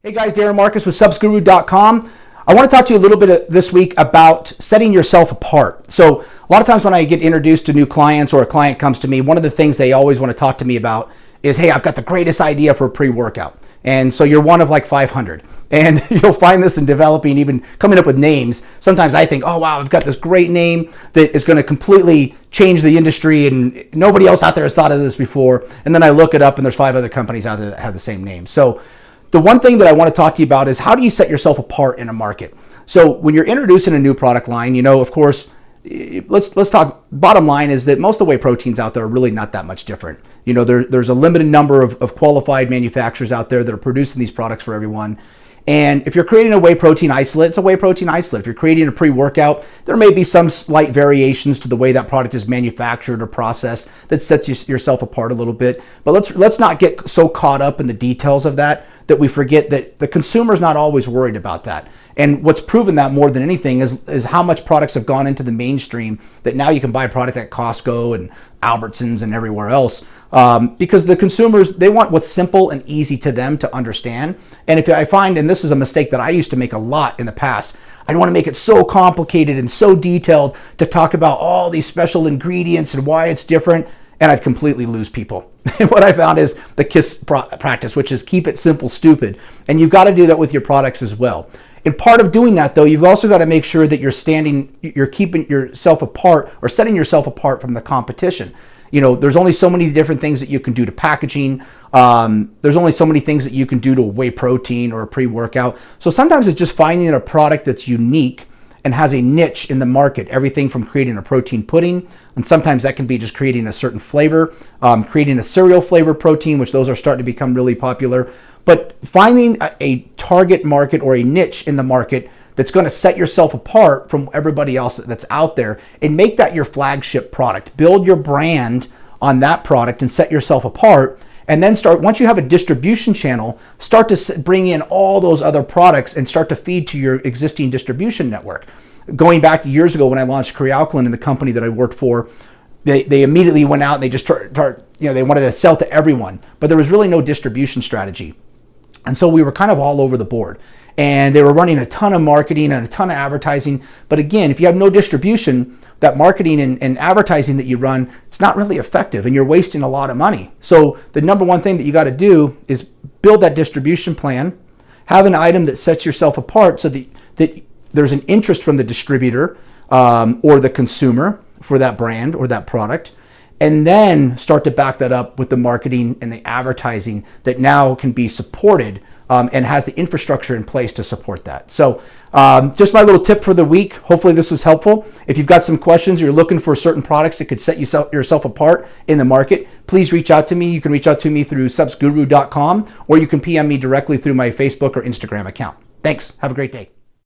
Hey guys, Darren Marcus with subsguru.com. I want to talk to you a little bit this week about setting yourself apart. So a lot of times when I get introduced to new clients or a client comes to me, one of the things they always want to talk to me about is, hey, I've got the greatest idea for a pre-workout. And so you're one of like 500. And you'll find this in developing, even coming up with names. Sometimes I think, oh, wow, I've got this great name that is going to completely change the industry and nobody else out there has thought of this before. And then I look it up and there's 5 other companies out there that have the same name. So the one thing that I want to talk to you about is how do you set yourself apart in a market? So when you're introducing a new product line, of course, let's talk. Bottom line is that most of the whey proteins out there are really not that much different. There's a limited number of qualified manufacturers out there that are producing these products for everyone. And if you're creating a whey protein isolate, it's a whey protein isolate. If you're creating a pre-workout, there may be some slight variations to the way that product is manufactured or processed that sets yourself apart a little bit. But let's not get so caught up in the details of that we forget that the consumer is not always worried about that. And what's proven that more than anything is how much products have gone into the mainstream that now you can buy a product at Costco and Albertsons and everywhere else because the consumers, they want what's simple and easy to them to understand. And if I find, and this is a mistake that I used to make a lot in the past, I don't want to make it so complicated and so detailed to talk about all these special ingredients and why it's different, and I'd completely lose people. And what I found is the KISS practice, which is keep it simple, stupid. And you've got to do that with your products as well. And part of doing that, though, you've also got to make sure that you're keeping yourself apart or setting yourself apart from the competition. There's only so many different things that you can do to packaging. There's only so many things that you can do to a whey protein or a pre-workout. So sometimes it's just finding a product that's unique and has a niche in the market, everything from creating a protein pudding, and sometimes that can be just creating a certain flavor, creating a cereal flavor protein, which those are starting to become really popular. But finding a target market or a niche in the market that's going to set yourself apart from everybody else that's out there and make that your flagship product. Build your brand on that product and set yourself apart. And then once you have a distribution channel, start to bring in all those other products and start to feed to your existing distribution network. Going back to years ago when I launched Crealkaline in the company that I worked for, they immediately went out and they just they wanted to sell to everyone, but there was really no distribution strategy. And so we were kind of all over the board. And they were running a ton of marketing and a ton of advertising. But again, if you have no distribution, that marketing and advertising that you run, it's not really effective and you're wasting a lot of money. So the number one thing that you got to do is build that distribution plan, have an item that sets yourself apart so that there's an interest from the distributor or the consumer for that brand or that product, and then start to back that up with the marketing and the advertising that now can be supported and has the infrastructure in place to support that. So just my little tip for the week. Hopefully this was helpful. If you've got some questions or you're looking for certain products that could set yourself apart in the market, please reach out to me. You can reach out to me through subsguru.com or you can PM me directly through my Facebook or Instagram account. Thanks. Have a great day.